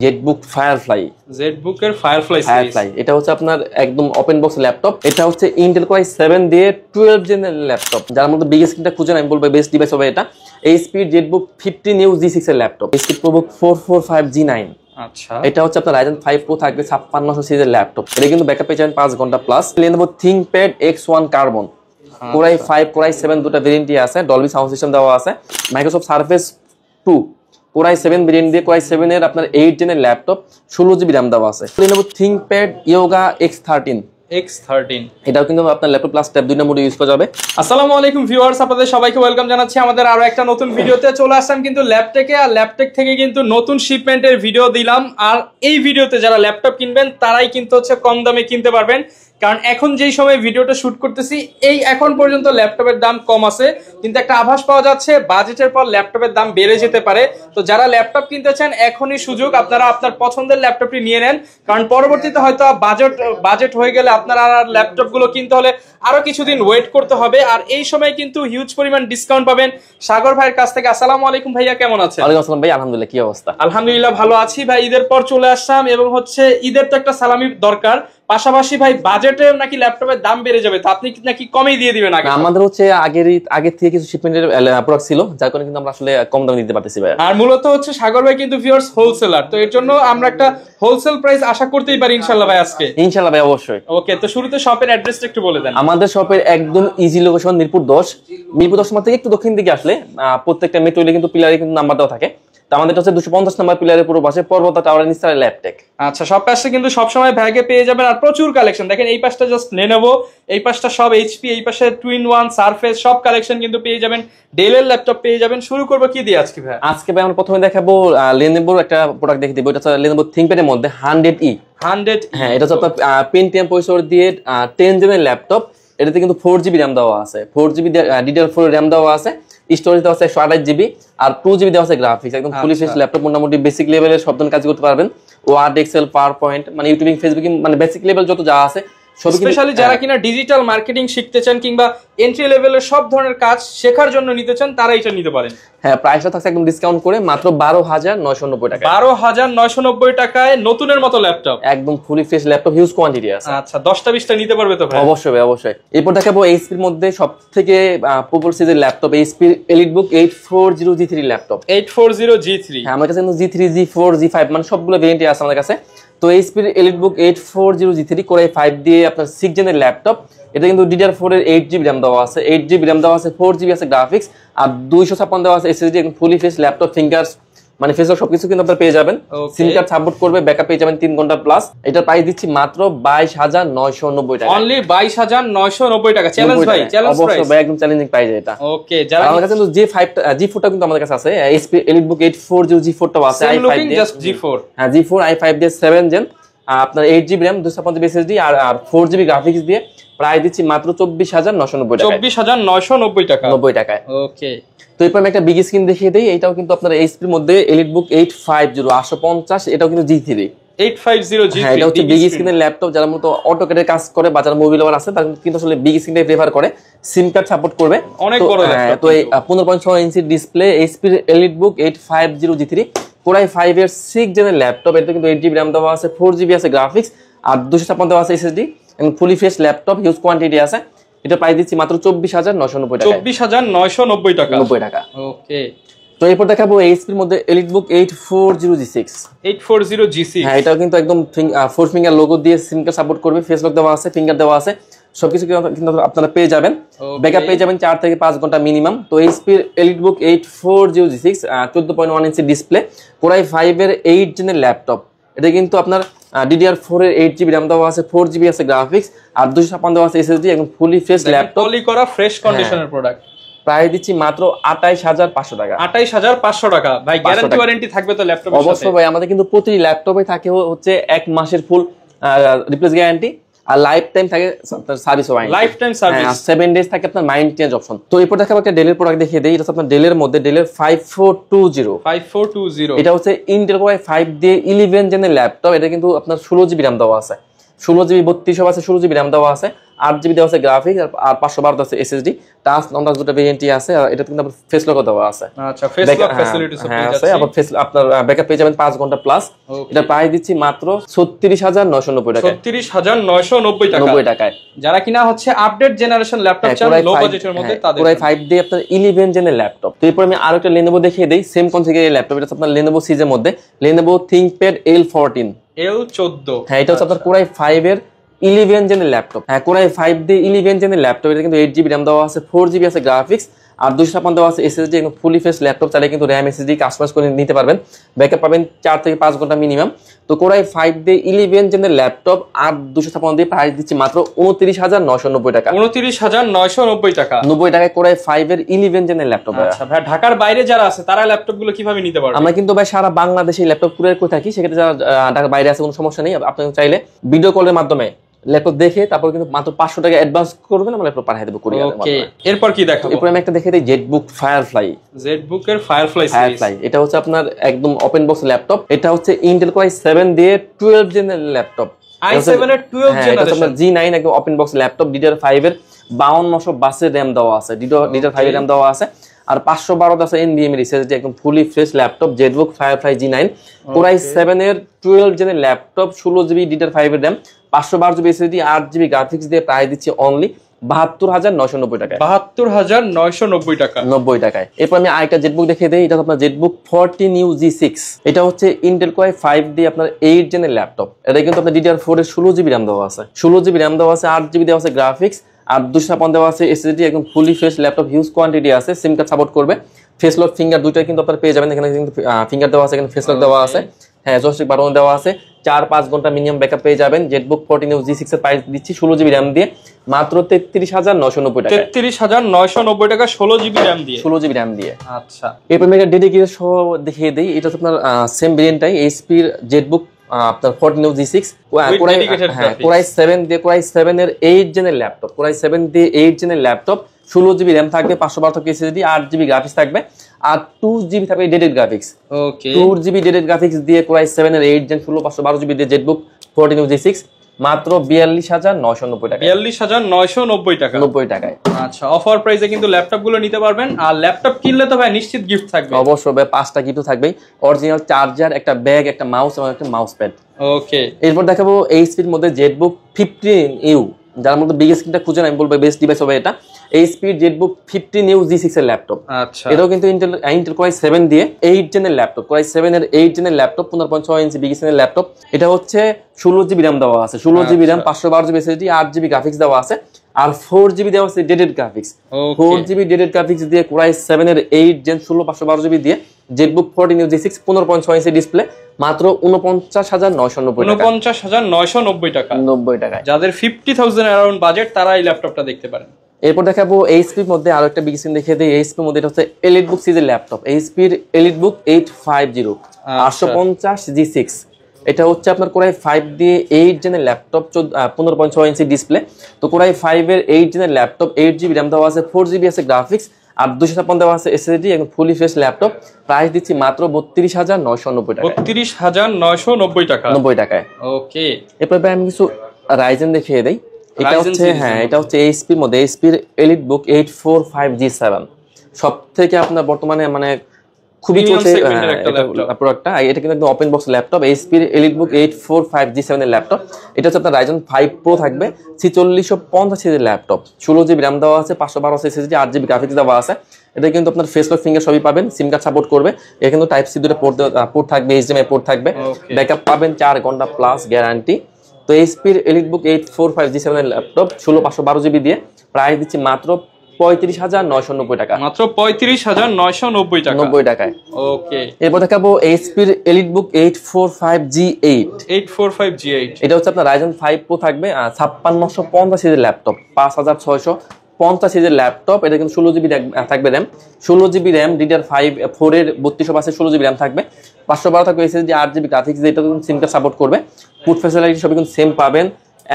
Jetbook firefly. জেটবুকের firefly এটা হচ্ছে আপনার একদম ওপেন বক্স ল্যাপটপ। এটা হচ্ছে ইন্টেল কোর i7 দিয়ে 12 জেনের ল্যাপটপ, যার মধ্যে বিগেস্ট স্ক্রিনটা খুঁজেন আমি বলবো বেস্ট ডিভাইস হবে এটা। এইচপি জেটবুক 15 G6 এর ল্যাপটপ, এইচপি প্রোবুক 445G9। আচ্ছা, এটা হচ্ছে আপনার Ryzen 5 Pro থাকবে 5600 সিরিজের ল্যাপটপ। এটা কিন্তু ব্যাকআপ পেয়ে যাবেন 5 ঘন্টা plus. Lenovo ThinkPad X1 Carbon, Core i5 Core i7 দুটো ভেরিয়েন্টই আছে, ডলবি সাউন্ড সিস্টেম দেওয়া আছে। Microsoft surface 2 Core i7 variant দিয়ে Core i7 এর আপনার 8 জেনের ল্যাপটপ, 16GB RAM দেওয়া আছে। Lenovo ThinkPad Yoga X13 এটাও কিন্তু আপনার ল্যাপটপ প্লাস ট্যাব দুইটা মোডে ইউজ করা যাবে। আসসালামু আলাইকুম ভিউয়ার্স, আপনাদের সবাইকে ওয়েলকাম জানাচ্ছি আমাদের আরো একটা নতুন ভিডিওতে। চলে আসলাম কিন্তু ল্যাপটেকে, আর ল্যাপটেক থেকে কিন্তু নতুন শিপমেন্টের ভিডিও দিলাম। আর এই ভিডিওতে যারা ল্যাপটপ কিনবেন তারাই কিন্তু হচ্ছে কম দামে কিনতে পারবেন, কারণ এখন যেই সময় ভিডিওটা শুট করতেছি এই এখন পর্যন্ত ল্যাপটপের দাম কম আছে, কিন্তু একটা আভাস পাওয়া যাচ্ছে বাজেটের পর ল্যাপটপের দাম বেড়ে যেতে পারে। তো যারা ল্যাপটপ কিনতে চান এখনই সুযোগ, আপনারা আপনার পছন্দের ল্যাপটপটি নিয়ে নেন, কারণ পরবর্তীতে হয়তো বাজেট হয়ে গেলে আপনারা আর ল্যাপটপ গুলো কিনতে হলে আরো কিছুদিন ওয়েট করতে হবে। আর এই সময় কিন্তু হিউজ পরিমাণ ডিসকাউন্ট পাবেন সাগর ভাইয়ের কাছ থেকে। আসসালামু আলাইকুম ভাইয়া, কেমন আছেন? ওয়ালাইকুম আসসালাম ভাই, আলহামদুলিল্লাহ। কি অবস্থা? আলহামদুলিল্লাহ ভালো আছি ভাই। ঈদের পর চলে আসলাম এবং হচ্ছে ঈদের তো একটা সালামি দরকার, পাশাপাশি ভাই বাজেটের নাকি ল্যাপটপের দাম বেড়ে যাবে, তো আপনি নাকি কমই দিয়ে দিবেন? আমাদের হচ্ছে আগের থেকে কিছু শিপমেন্টের প্রোডাক্ট ছিল, যার কারণে কিন্তু আমরা আসলে কম দামে দিতে পারতেছি ভাই। আর মূলত হচ্ছে সাগর ভাই কিন্তু ভিউয়ার্স হোলসেলার, তো এর জন্য আমরা একটা হোলসেল প্রাইস আশা করতেই পারি ইনশাআল্লাহ ভাই আজকে। ইনশাআল্লাহ ভাই, অবশ্যই। ওকে, তো শুরুতে শপের অ্যাড্রেসটা একটু বলে দেন। আমাদের শপের একদম ইজি লোকেশন মিরপুর 10 থেকে একটু দক্ষিণ দিকে আসলে প্রত্যেকটা মেট্রোলে কিন্তু পিলারে কিন্তু নাম্বার দেওয়া থাকে। তো আমাদের হচ্ছে 250 নাম্বার পিলারের পুরো পাশে পর্বত টাওয়ারের নিচে ল্যাপটেক। আচ্ছা, সব পাশে কিন্তু সবসময় ব্যাগে পেয়ে যাবেন আর প্রচুর কালেকশন। দেখেন এই পাশটা জাস্ট Lenovo, এই পাশটা সব HP, এই পাশে টুইন-1 সারফেস সব কালেকশন কিন্তু পেয়ে যাবেন। ডেলের ল্যাপটপ পেয়ে যাবেন। শুরু করব কি দিয়ে আজকে ভাই? আজকে ভাই আমরা প্রথমে দেখাবো Lenovo একটা প্রোডাক্ট দেখে দিব। এটা হচ্ছে Lenovo ThinkPad এর মধ্যে 100E। হ্যাঁ, এটা হচ্ছে আপনার Pentium প্রসেসর দিয়ে 10 জেনের ল্যাপটপ। এটাতে কিন্তু 4GB RAM দেওয়া আছে, 4GB DDR4 RAM দেওয়া আছে, স্টোরেজ দেওয়া আছে 128GB, আর 2GB দেওয়া আছে গ্রাফিক্স। একদম ফুলি ফ্রেশ ল্যাপটপ, মোটামুটি বেসিক লেভেলের সব ধরনের কাজ করতে পারবেন। ওয়ার্ড, এক্সেল, পাওয়ার পয়েন্ট, মানে ইউটিউবিং, ফেসবুকিং, মানে বেসিক লেভেল যত যা আছে স্পেশালি যারা কিনা ডিজিটাল মার্কেটিং শিখতে চান কিংবা এন্ট্রি লেভেলের সব ধরনের কাজ শেখার জন্য নিতে চান, তারা এটা নিতে পারেন। হ্যাঁ, প্রাইসটা থাকছে একদম ডিসকাউন্ট করে মাত্র 12,990 টাকা। 12,990 টাকায় নতুনের মতো ল্যাপটপ, একদম fully fresh laptop, huge quantity আছে। আচ্ছা, 10টা 20টা নিতে পারবে তো ভাই? অবশ্যই ভাই, অবশ্যই। এরপর দেখাবো এইচপির মধ্যে সবথেকে পপুলার সিরিজের laptop, HP EliteBook 840G3 laptop. 840G3, হ্যাঁ, আমার কাছে কিন্তু G3, G4, G5 মানে সবগুলো ভেরিয়েন্টই আছে আমাদের কাছে। তো এইচপির এলিটবুক 840G3 Core i5 দিয়ে আপনার 6 জেনের ল্যাপটপ। এটা কিন্তু DDR4 এর 8GB RAM দেওয়া আছে, 8GB RAM দেওয়া আছে, 4GB আছে গ্রাফিক্স, আর 256 দেওয়া আছে SSD। একদম ফুলি ফেস ল্যাপটপ, ফিঙ্গার মানে ফেস সবকিছু কিন্তু আপনারা পেয়ে যাবেন। সিম কার্ড সাপোর্ট করবে, ব্যাকআপ পেয়ে যাবেন 3 ঘন্টা প্লাস। এটার প্রাইস দিচ্ছি মাত্র 22,990 টাকা। অনলি 22,990 টাকা। চ্যালেঞ্জ ভাই, চ্যালেঞ্জ প্রাইস। অবশ্যই ভাই, একদম চ্যালেঞ্জিং প্রাইস এটা। ওকে, যারা আমাদের কাছে কিন্তু G4 টা কিন্তু আমাদের কাছে আছে, এইচপি এলিটবুক 840G4 টা আছে, i5 দিয়ে জাস্ট G4। হ্যাঁ, G4 i5 দিয়ে 7 জেন, আপনার 8GB RAM, 256GB SSD আর 4GB গ্রাফিক্স দিয়ে প্রাইস দিচ্ছি মাত্র 24,990 টাকা। 24,990 টাকা, 90 টাকায়। ওকে, তো এরপর আমি একটা বিগ স্ক্রিন দেখিয়ে দেই। এটাও কিন্তু আপনার এইচপির মধ্যে এলিটবুক 850 এটাও কিন্তু G3। 850G3, হ্যাঁ, এটা হচ্ছে বিগ স্ক্রিনের ল্যাপটপ। যারা মূলত অটোক্যাডের কাজ করে বা যারা মোবাইল লাভার আছে তারা কিন্তু আসলে বিগ স্ক্রিনটাই প্রেফার করে। সিম কার্ড সাপোর্ট করবে, অনেক বড় ল্যাপটপ। তো এই 15.6 ইঞ্চি ডিসপ্লে, এইচপির এলিটবুক 850G3 Core i5 এর 6 জেনের ল্যাপটপ। এটা কিন্তু 8GB RAM দেওয়া আছে, 4GB আছে গ্রাফিক্স, আর 256 দেওয়া আছে SSD, এবং fully fresh laptop, huge quantity আছে। এটা প্রাইস দিচ্ছি মাত্র 24,990 টাকা। 24,990 টাকা, 90 টাকা। ওকে, তো এরপর দেখাবো এইচপির মধ্যে এলিটবুক 840G6। 840G6, হ্যাঁ, এটাও কিন্তু একদম 4 ফিঙ্গার লোগো দিয়ে সিম কার্ড সাপোর্ট করবে, ফেস লক দেওয়া আছে, ফিঙ্গার দেওয়া আছে, সবকিছু কিন্তু আপনারা পেয়ে যাবেন। ব্যাকআপ পেয়ে যাবেন 4 থেকে 5 ঘন্টা মিনিমাম। তো এইচপির EliteBook 840G6 14.1 inch display, Core i5 এর 8 জেনের ল্যাপটপ। এটা কিন্তু আপনার DDR4 এর 8GB RAM দেওয়া আছে, 4GB আছে গ্রাফিক্স, আর 256 দেওয়া আছে SSD, একদম ফুলি ফ্রেশ ল্যাপটপ, পলি করা ফ্রেশ কন্ডিশনের প্রোডাক্ট। প্রাইস দিচ্ছি মাত্র 28,500 টাকা। 28,500 টাকা। ভাই গ্যারান্টি ওয়ারেন্টি থাকবে তো ল্যাপটপের সাথে? অবশ্যই ভাই, আমাদের কিন্তু প্রতিটি ল্যাপটপে থাকে হচ্ছে 1 মাসের ফুল রিপ্লেস গ্যারান্টি, আর লাইফ টাইম থাকে service warranty, life time service, 7 days থাকে আপনার মাইন্ড চেঞ্জ অপশন। তো এরপর দেখাবো একটা ডেলের প্রোডাক্ট দেখিয়ে দেই। এটা হচ্ছে আপনার ডেলের মধ্যে ডেলের 5420। এটা হচ্ছে ইন্টেল কোর i5 দিয়ে 11 জেনের ল্যাপটপ। এটা কিন্তু আপনার 16GB RAM দেওয়া আছে, 16GB 32 আছে, 16GB RAM দেওয়া আছে, 8GB দেওয়া আছে গ্রাফিক্স আর 512 আছে এসএসডি। টাচ নন টাচ দুটো ভেরিয়েন্টই আছে, আর এটা কিন্তু আপনার ফেস লক দেওয়া আছে। আচ্ছা, ফেস লক ফ্যাসিলিটিস আছে। আবার ফেস আপনার ব্যাকআপ পেয়ে যাবেন 5 ঘন্টা প্লাস। এটা প্রাইস দিচ্ছি মাত্র 36990 টাকা। 36990 টাকা 90 টাকায়। যারা কিনা হচ্ছে আপডেট জেনারেশন ল্যাপটপ চান লো বাজেটের মধ্যে তাদের পুরো 5D আপনার 11 জেনের ল্যাপটপ। তো এরপর আমি আরো একটা Lenovo দেখিয়ে দেই, সেম কনফিগারের ল্যাপটপ। এটা আপনার Lenovo সিরিজের মধ্যে Lenovo ThinkPad L14 L14। হ্যাঁ, এটা হচ্ছে আপনার Core i5 এর 11 জেনের ল্যাপটপ। হ্যাঁ, Core i5 দিয়ে 11 জেনের ল্যাপটপ। এটা কিন্তু 8GB RAM দেওয়া আছে, 4GB আছে গ্রাফিক্স আর 256 দেওয়া আছে এসএসডি। একদম ফুলি ফেস ল্যাপটপ, চাইলে কিন্তু RAM SSD কাস্টমাইজ করে নিতে পারবেন। ব্যাকআপ পাবেন 4 থেকে 5 ঘন্টা মিনিমাম। তো Core i5 দিয়ে 11 জেনের ল্যাপটপ আর 256 দিয়ে প্রাইস দিচ্ছি মাত্র 29990 টাকা। 29990 টাকা। 90 টাকায় Core i5 এর 11 জেনের ল্যাপটপ। আচ্ছা ভাই, ঢাকার বাইরে যারা আছে তারা ল্যাপটপ গুলো কিভাবে নিতে পারবে? আমরা কিন্তু ভাই সারা বাংলাদেশে ল্যাপটপ কুরিয়ার করে থাকি। সেক্ষেত্রে যারা ঢাকার বাইরে আছে কোনো সমস্যা নেই, আপনি চাইলে ভিডিও কলের মাধ্যমে ল্যাপটপ দেখে তারপর কিন্তু মাত্র 500 টাকা অ্যাডভান্স করবেন, আমরা ল্যাপটপ পাঠিয়ে দেব কুরিয়ারে। ওকে, এরপর কি দেখাবো? এরপর আমি একটা দেখিয়ে দেই ZBook Firefly। ZBook এর Firefly সিরিজ। এটা হচ্ছে আপনার একদম ওপেন বক্স ল্যাপটপ। এটা হচ্ছে Intel Core i7 দিয়ে 12 জেনের ল্যাপটপ। i7 এর 12 জেনারেশন G9 একদম ওপেন বক্স ল্যাপটপ। DDR5 এর 5292 RAM দেওয়া আছে, DDR5 এর RAM দেওয়া আছে আর 512 আছে NVMe SSD। একদম fully fresh laptop ZBook Firefly G9 Core i7 এর 12 জেনের ল্যাপটপ, 16GB DDR5 এর RAM, 512GB SSD, 8GB graphics দিয়ে প্রাইস দিচ্ছি অনলি 72990 টাকায়। 72990 টাকা 90 টাকায়। এরপর আমি আরেকটা ZBook দেখিয়ে দেই। এটা আপনার ZBook 14U G6। এটা হচ্ছে Intel Core i5 দিয়ে আপনার 8 জেনের ল্যাপটপ। এটা কিন্তু আপনার DDR4 এর 16GB RAM দেওয়া আছে, 16GB RAM দেওয়া আছে, 8GB দেওয়া আছে গ্রাফিক্স আর 256 দেওয়া আছে SSD। একদম fully fresh laptop, huge quantity আছে, সিম কার্ড সাপোর্ট করবে। ফেস লক ফিঙ্গার দুটোই কিন্তু আপনারা পেয়ে যাবেন। এখানে কিন্তু ফিঙ্গার দেওয়া আছে, এখানে ফেস লক দেওয়া আছে। হ্যাঁ, জয়স্টিক বাটন দেওয়া আছে। 4-5 ঘন্টা মিনিমাম ব্যাকআপ পেয়ে যাবেন। ZBook 14U G6 এর প্রাইস দিচ্ছি 16GB RAM দিয়ে মাত্র 33990 টাকা। 33990 টাকা 16GB RAM দিয়ে। 16GB RAM দিয়ে। আচ্ছা, এরপর আমি একটা ডেডিকেটেড সহ দেখিয়ে দেই। এটা হচ্ছে আপনার সেম ভেরিয়েন্টটাই HP এর ZBook আপনার 14U G6 Core i7 দিয়ে Core i7 এর 8 জেনের ল্যাপটপ। Core i7 দিয়ে 8 জেনের ল্যাপটপ, 16GB RAM থাকবে, 512 SSD, 8GB গ্রাফিক্স থাকবে আর 2GB থাকবে ডেডিকেটেড গ্রাফিক্স। ওকে, 2GB ডেডিকেটেড গ্রাফিক্স দিয়ে Core i7 এর 8 জেন 512GB দিয়ে ZBook 14U G6 মাত্র 42990 টাকা। 42990 টাকা 90 টাকায়। আচ্ছা, অফার প্রাইসে কিন্তু ল্যাপটপ গুলো নিতে পারবেন। আর ল্যাপটপ কিনলে তো ভাই নিশ্চিত গিফট থাকবে। অবশ্যই ভাই, 5টা গিফট থাকবেই, অরিজিনাল চার্জার, একটা ব্যাগ, একটা মাউস এবং একটা মাউস প্যাড। ওকে, এরপর দেখাবো HP এর মধ্যে ZBook 15U। যার মধ্যে বিগ স্ক্রিনটা খুঁজে আমি বলবো বেস্ট ডিভাইস হবে এটা। HP ZBook 15U G6 এর ল্যাপটপ। আচ্ছা, এটাও কিন্তু Intel Core i7 দিয়ে 8 জেনের ল্যাপটপ। Core i7 এর 8 জেনের ল্যাপটপ, 15.6 ইঞ্চি বিগ স্ক্রিনের ল্যাপটপ। এটা হচ্ছে 16GB RAM দেওয়া আছে, 16GB RAM, 512GB SSD, 8GB graphics দেওয়া আছে আর 4GB দেওয়া আছে dedicated graphics. 4GB dedicated graphics দিয়ে Core i7 এর 8 জেন 512GB দিয়ে ZBook 14U G6 15.6 inch display মাত্র 49990 টাকা। 49990 টাকা 90 টাকায়। যাদের 50,000 অ্যারাউন্ড বাজেট তারা এই ল্যাপটপটা দেখতে পারেন। এরপর দেখাবো HP এর মধ্যে আরো একটা বিগ স্ক্রিন দেখিয়ে দিই। HP এর মধ্যে এটা হচ্ছে EliteBook সিরিজের ল্যাপটপ, HP এর EliteBook 850 850 G6। এটা হচ্ছে আপনার Core i5 দিয়ে 8 জেনের ল্যাপটপ, 15.6 ইঞ্চি ডিসপ্লে। তো Core i5 এর 8 জেনের ল্যাপটপ, 8GB RAM দেওয়া আছে, 4GB আছে গ্রাফিক্স আর 256 দেওয়া আছে SSD। একদম ফুলি ফ্রেশ ল্যাপটপ, প্রাইস দিচ্ছি মাত্র 32990 টাকা। 32990 টাকা 90 টাকায়। ওকে, এরপর আমি কিছু Ryzen দেখিয়ে দেই। এটা হচ্ছে এটা হচ্ছে HP এর মধ্যে HP এর EliteBook 845G7। সবথেকে আপনার বর্তমানে মানে খুবই চলছে প্রোডাক্টটা। এটা কিন্তু একদম ওপেন বক্স ল্যাপটপ, HP এর EliteBook 845G7 এর ল্যাপটপ। এটা হচ্ছে আপনার Ryzen 5 Pro থাকবে, 4650 সিরিজের ল্যাপটপ, 16GB RAM দেওয়া আছে, 512 SSD, 8GB গ্রাফিক্স দেওয়া আছে। এটা কিন্তু আপনার ফেস লক ফিঙ্গার সবই পাবেন, সিম কার্ড সাপোর্ট করবে। এটা কিন্তু টাইপ সি দুটো পোর্ট থাকবে, HDMI পোর্ট থাকবে, ব্যাকআপ পাবেন 4 ঘন্টা প্লাস গ্যারান্টি। তো HP এর EliteBook 845G7 এর ল্যাপটপ 16512GB দিয়ে প্রাইস দিচ্ছি মাত্র 35990 টাকা। মাত্র 35990 টাকা 90 টাকায়। ওকে, এরপর দেখাবো HP এর EliteBook 845G8। 845G8 এটা হচ্ছে আপনার Ryzen 5 Pro থাকবে, 5650 সিরিজের ল্যাপটপ, 5650 সিরিজের ল্যাপটপ। এটা কিন্তু 16GB থাকবে RAM, 16GB RAM, DDR4 এর 32 আছে, 16GB RAM থাকবে, 512 থাকবে SSD, 8GB গ্রাফিক্স। এটা কিন্তু সিম কার্ড সাপোর্ট করবে, পুট ফ্যাসিলিটি সবই কিন্তু সেম পাবেন।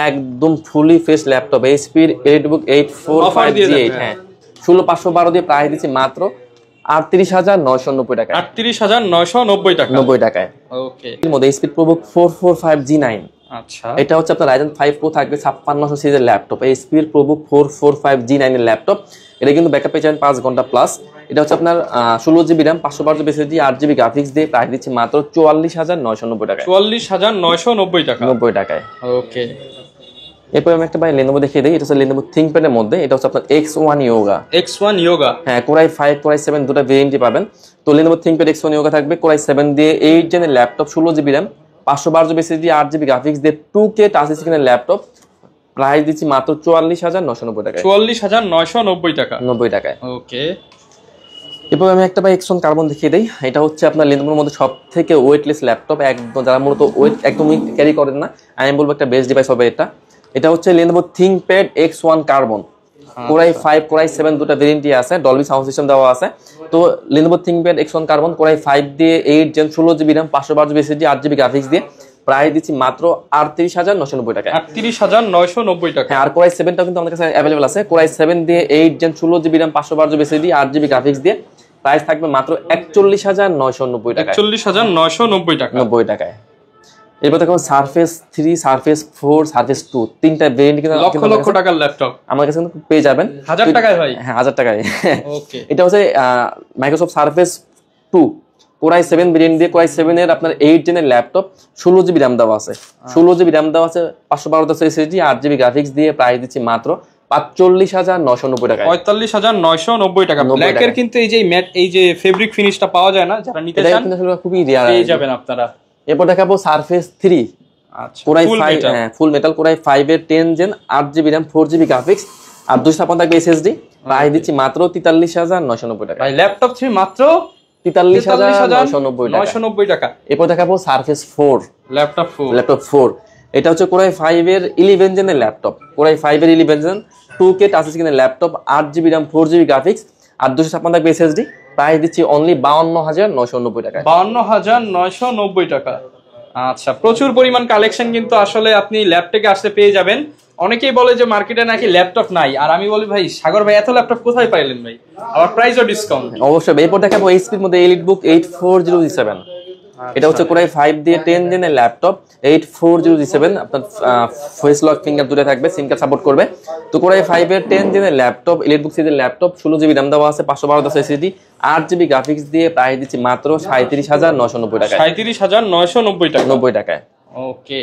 একদম ফুলি ফ্রেশ ল্যাপটপ HP এর EliteBook 845G8। হ্যাঁ, 16512 দিয়ে প্রাইস দিচ্ছি মাত্র 38990 টাকা। 38990 টাকা 90 টাকায়। ওকে, এর মধ্যে HP ProBook 445G9। আচ্ছা, এটা হচ্ছে আপনার Ryzen 5 Pro থাকবে 5600 সিরিজের ল্যাপটপ, HP এর ProBook 445G9 এর ল্যাপটপ। এটা কিন্তু ব্যাকআপ পেয়ে যাবেন 5 ঘন্টা প্লাস। এটা হচ্ছে আপনার 16GB RAM 512GB SSD 8GB graphics দিয়ে প্রাইস দিচ্ছি মাত্র 44990 টাকায়। 44990 টাকা, 90 টাকায়। ওকে। এরপর আমি একটা ভাই Lenovo দেখিয়ে দিই। এটা হচ্ছে Lenovo ThinkPad এর মধ্যে, এটা হচ্ছে আপনার X1 Yoga। X1 Yoga, হ্যাঁ, Core i5 Core i7 দুটো ভেরিয়েন্টই পাবেন। তো Lenovo ThinkPad X1 Yoga থাকবে Core i7 দিয়ে 8 জেনের laptop, 16GB RAM 512GB SSD 8GB graphics দিয়ে 2K টাচ স্ক্রিনের ল্যাপটপ, প্রাইস দিচ্ছি মাত্র 44990 টাকায়। 44990 টাকা, 90 টাকায়, ওকে। এরপর আমি একটা ভাই Xon Carbon দেখিয়ে দিই। এটা হচ্ছে আপনার Lenovoর মধ্যে সবথেকে ওয়েটলেস ল্যাপটপ, একদম যারা মূলত ওয়েট একদমই ক্যারি করেন না, আমি বলবো একটা বেস্ট ডিভাইস হবে এটা। এটা হচ্ছে Lenovo ThinkPad X1 Carbon, Core i5 Core i7 দুটো ভেরিয়েন্টই আছে, ডলবি সাউন্ড সিস্টেম দেওয়া আছে। তো Lenovo ThinkPad X1 Carbon Core i5 দিয়ে 8 gen 16GB RAM 512GB SSD 8GB graphics দিয়ে প্রাইস দিচ্ছি মাত্র 38990 টাকা। 38990 টাকা। হ্যাঁ, আর Core i7 টাও কিন্তু আমাদের কাছে अवेलेबल আছে। Core i7 দিয়ে 8 gen 16GB RAM 512GB SSD 8GB graphics দিয়ে প্রাইস থাকবে মাত্র 41990 টাকা। 41990 টাকা, 90 টাকায়। এরপর দেখো Surface 3, Surface 4, Surface 2 তিনটা ভেরিয়েন্ট কিন্তু লক্ষ লক্ষ টাকার ল্যাপটপ আমার কাছে কিন্তু পেয়ে যাবেন 1000 টাকায় ভাই। হ্যাঁ, 1000 টাকায়, ওকে। এটা হচ্ছে Microsoft Surface 2 Core i7 variant দিয়ে Core i7 এর আপনার 8 জেনের ল্যাপটপ, 16GB RAM দেওয়া আছে, 16GB RAM দেওয়া আছে, 512 SSD 8GB গ্রাফিক্স দিয়ে প্রাইস দিচ্ছি মাত্র 45990 টাকা। 45990 টাকা। ব্ল্যাকের কিন্তু এই যে ফেব্রিক ফিনিশটা পাওয়া যায় না, যারা নিতে চান এটা কিন্তু খুবই রিয়ার পেয়ে যাবেন আপনারা। এরপর দেখাবো Surface 3, আচ্ছা, Core i5, হ্যাঁ ফুল মেটাল Core i5 এর 10 gen 8GB RAM 4GB graphics আর 256 SSD, প্রাইস দিচ্ছি মাত্র 43990 টাকা। ভাই ল্যাপটপ 3 মাত্র 43990 টাকা। এরপর দেখাবো Surface 4, ল্যাপটপ 4। এটা হচ্ছে Core i5 এর 11 জেনের ল্যাপটপ, Core i5 এর 11 জেন 2K টাচ স্ক্রিনের laptop, 8GB RAM 4GB graphics আর 256 SSD, প্রাইস দিচ্ছি অনলি 52990 টাকা। 52990 টাকা। আচ্ছা, প্রচুর পরিমাণ কালেকশন কিন্তু আসলে আপনি ল্যাপটপে আসলে পেয়ে যাবেন। অনেকেই বলে যে মার্কেটে নাকি ল্যাপটপ নাই, আর আমি বলি ভাই সাগর ভাই এত ল্যাপটপ কোথায় পাইলেন ভাই, আবার প্রাইসও ডিসকাউন্ট। অবশ্যই। এরপর দেখাবো HP এর মধ্যে EliteBook 8407। এটা হচ্ছে Core i5 দিয়ে 10 জেনের ল্যাপটপ, 8407, আপনার ফেস লক ফিঙ্গার দুটো থাকবে, সিম কার্ড সাপোর্ট করবে। তো Core i5 এর 10 জেনের ল্যাপটপ, EliteBook সিরিজের ল্যাপটপ, 16GB RAM দেওয়া আছে, 512 SSD 8GB গ্রাফিক্স দিয়ে প্রাইস দিচ্ছি মাত্র 37990 টাকা। 37990 টাকা, 90 টাকায়, ওকে।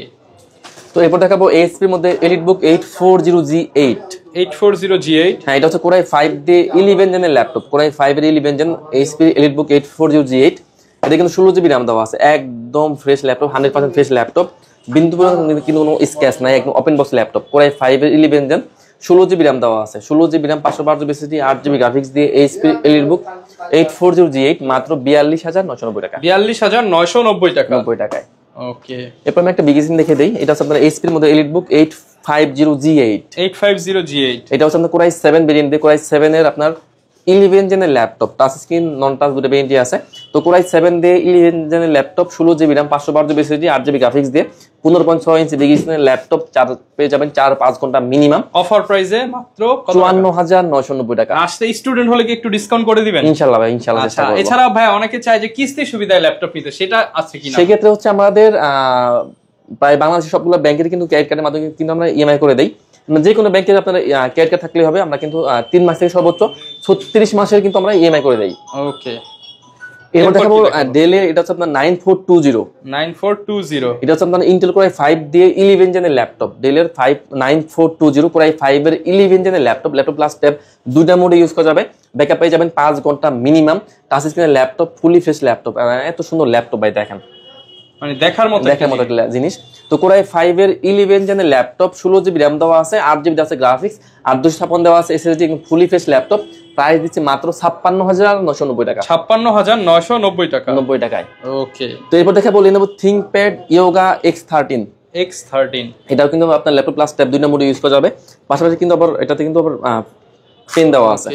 তো এরপর দেখাবো HP এর মধ্যে EliteBook 840G8। 840G8, হ্যাঁ, এটা হচ্ছে Core i5 দিয়ে 11 জেনের ল্যাপটপ, Core i5 এর 11 জেন HP EliteBook 840G8। এটা কিন্তু 16GB RAM দেওয়া আছে, একদম ফ্রেশ ল্যাপটপ, 100% ফ্রেশ ল্যাপটপ, বিন্দু পরিমাণ কিন্তু কোনো স্ক্র্যাচ নাই, একদম open box laptop. Core i5 এর 11 জেন 16GB RAM দেওয়া আছে, 16GB RAM 512 SSD 8GB graphics দিয়ে HP EliteBook 840G8 মাত্র 42990 টাকা। 42990 টাকা, 90 টাকায়, ওকে। এরপর আমি একটা বিগিসিন দেখে দেই। এটা হচ্ছে আপনার HP এর মধ্যে EliteBook 850G8। 850G8, এটা হচ্ছে আপনার Core i7 ভেরিয়েন্ট দিয়ে Core i7 এর আপনার 11 জেনের laptop, touch screen non touch দুটো ভেরিয়েন্টই আছে। তো Core i7 দিয়ে 11 জেনের laptop, 16GB RAM 512 SSD 8GB graphics দিয়ে 15.6 ইঞ্চি বিগ স্ক্রিনের ল্যাপটপ পেয়ে যাবেন 4-5 ঘন্টা মিনিমাম, অফার প্রাইসে মাত্র 54990 টাকা। আসলে স্টুডেন্ট হলে কি একটু ডিসকাউন্ট করে দিবেন? ইনশাআল্লাহ ভাই, ইনশাআল্লাহ চেষ্টা করব। এছাড়া ভাই অনেকে চায় যে কিস্তি সুবিধায় ল্যাপটপ নিতে, সেটা আছে কিনা? সেই ক্ষেত্রে হচ্ছে আমাদের প্রায় বাংলাদেশের সবগুলো ব্যাংকের কিন্তু ক্রেডিট কার্ডের মাধ্যমে কিন্তু আমরা ইএমআই করে দেই। যে কোনো ব্যাংকের আপনার ক্রেডিট কার্ড থাকলে হবে, আমরা কিন্তু 3 মাস থেকে সর্বোচ্চ 36 মাসের কিন্তু আমরা ইএমআই করে দেই। ওকে। এরপর দেখাবো ডেলের, এটা হচ্ছে আপনার 9420। এটা হচ্ছে আপনার Intel Core i5 দিয়ে 11 জেনের ল্যাপটপ, ডেলের 9420 Core i5 এর 11 জেনের ল্যাপটপ প্লাস ট্যাব দুইটা মোডে ইউজ করা যাবে, ব্যাকআপ পেয়ে যাবেন 5 ঘন্টা মিনিমাম, টাচ স্ক্রিনের ল্যাপটপ, ফুলি ফ্রেশ ল্যাপটপ, এত সুন্দর ল্যাপটপ ভাই, দেখেন মানে দেখার মতো একটা জিনিস। তো Core i5 এর 11 জেনের ল্যাপটপ, 16GB RAM দেওয়া আছে, 8GB আছে গ্রাফিক্স আর 256 দেওয়া আছে SSD, fully fresh laptop, price দিচ্ছে মাত্র 56990 টাকা। 56990 টাকা, 90 টাকায়, ওকে। তো এরপর দেখাবো Lenovo ThinkPad Yoga X13। এটাও কিন্তু আপনার ল্যাপটপ প্লাস ট্যাব দুইটা মোডে ইউজ করা যাবে, পাশাপাশি কিন্তু আবার এটাতে কিন্তু আবার পেন দেওয়া আছে,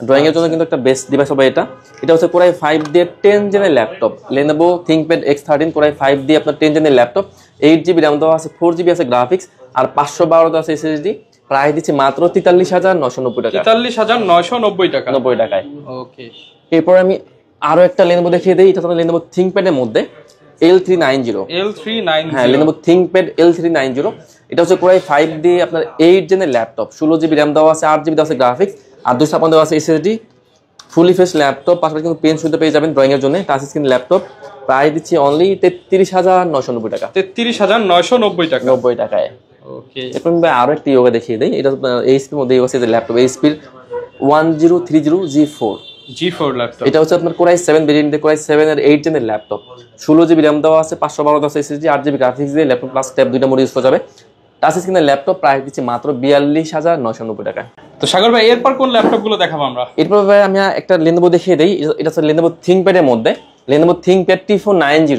ড্রয়িং এর জন্য কিন্তু একটা বেস্ট ডিভাইস হবে এটা। এটা হচ্ছে Core i5 দিয়ে 10 জেনের laptop, Lenovo ThinkPad X13 Core i5 দিয়ে আপনার 10 জেনের ল্যাপটপ, 8GB RAM দেওয়া আছে, 4GB আছে গ্রাফিক্স আর 512 আছে SSD, প্রাইস দিচ্ছে মাত্র 43990 টাকা। 43990 টাকা, 90 টাকায়, ওকে। এরপর আমি আরো একটা Lenovo দেখিয়ে দেই। এটা হচ্ছে Lenovo ThinkPad এর মধ্যে, L390 হ্যাঁ Lenovo ThinkPad L390 এটা হচ্ছে Core i5 দিয়ে আপনার 8 জেনের ল্যাপটপ 16GB RAM দেওয়া আছে 8GB দেওয়া আছে গ্রাফিক্স আর 256 দেওয়া আছে SSD ফুলি ফ্রেশ ল্যাপটপ পাশাপাশি কিন্তু পেন সুবিধা পেয়ে যাবেন ড্রয়িং এর জন্য টাচ স্ক্রিন ল্যাপটপ প্রাইস দিচ্ছি অনলি 33990 টাকা 33990 টাকা 90 টাকায় ওকে এখন ভাই আরো একটা ইয়োগা দেখিয়ে দেই এটা এইচপি মধ্যে ইয়োগা আছে ল্যাপটপ এইচপি 1030G4 ল্যাপটপ এটা হচ্ছে আপনার Core i7 ভেরিয়েন্টে Core i7 এর 8 জেনের ল্যাপটপ 16GB RAM দেওয়া আছে 512 দেওয়া আছে SSD 8GB গ্রাফিক্স দিয়ে ল্যাপটপ প্লাস ট্যাব দুইটা মোড ইউজ করা যাবে টাচ স্ক্রিনের ল্যাপটপ প্রাইস দিচ্ছি মাত্র 42990 টাকা তো সাগর ভাই এরপর কোন ল্যাপটপগুলো দেখাবো আমরা এরপর ভাই আমি একটা Lenovo দেখিয়ে দেই এটা হচ্ছে Lenovo ThinkPad এর মধ্যে Lenovo ThinkPad T490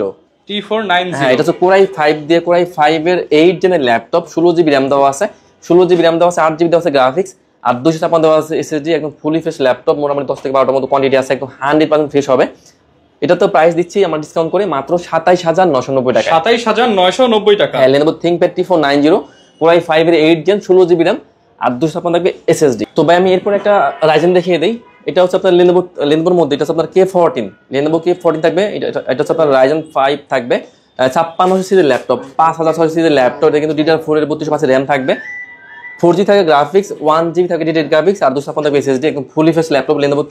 হ্যাঁ এটা হচ্ছে Core i5 দিয়ে Core i5 এর 8 জেনের ল্যাপটপ 16GB RAM দেওয়া আছে 8GB দেওয়া আছে গ্রাফিক্স আর 256 দেওয়া আছে SSD একদম ফুলি ফ্রেশ ল্যাপটপ মোটামুটি 10 থেকে 12টার মতো কোয়ান্টিটি আছে একদম 100% ফ্রেশ হবে এটা তো প্রাইস দিচ্ছি আমরা ডিসকাউন্ট করে মাত্র 27990 টাকা 27990 টাকা হ্যাঁ Lenovo ThinkPad T490 Core i5 এর 8 জেন 16GB RAM আর 256 থাকবে SSD তো ভাই আমি এরপর একটা Ryzen দেখিয়ে দেই এটা হচ্ছে আপনার Lenovoর মধ্যে এটা হচ্ছে আপনার Lenovo K14 থাকবে এটা হচ্ছে আপনার Ryzen 5 থাকবে 5600 সিরিজের ল্যাপটপ 5600 সিরিজের ল্যাপটপ এটা কিন্তু DDR4 এর 32 RAM থাকবে 4G থাকে গ্রাফিক্স 1GB থাকে ডেডিকেটেড গ্রাফিক্স আর 256 থাকবে SSD একদম fully fresh laptop Lenovo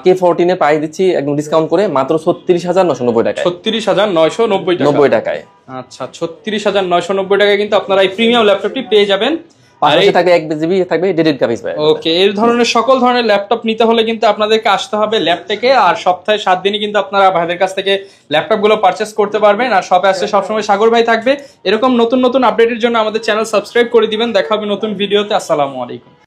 K14 এর প্রাইস দিচ্ছি একদম ডিসকাউন্ট করে মাত্র 36990 টাকায় 36990 টাকায় আচ্ছা 36990 টাকায় কিন্তু আপনারা এই প্রিমিয়াম ল্যাপটপটি পেয়ে যাবেন পাশাপাশি থাকবে 1GB থাকবে ডেডিকেটেড গ্রাফিক্স ভাই ওকে এই ধরনের সকল ধরনের ল্যাপটপ নিতে হলে কিন্তু আপনাদেরকে আসতে হবে ল্যাপটেকে আর সপ্তাহে 7 দিনই কিন্তু আপনারা ভাইদের কাছ থেকে ল্যাপটপগুলো পারচেজ করতে পারবেন আর শপে আসলে সবসময় সাগর ভাই থাকবে এরকম নতুন নতুন আপডেটের জন্য আমাদের চ্যানেল সাবস্ক্রাইব করে দিবেন দেখা হবে নতুন ভিডিওতে আসসালামু আলাইকুম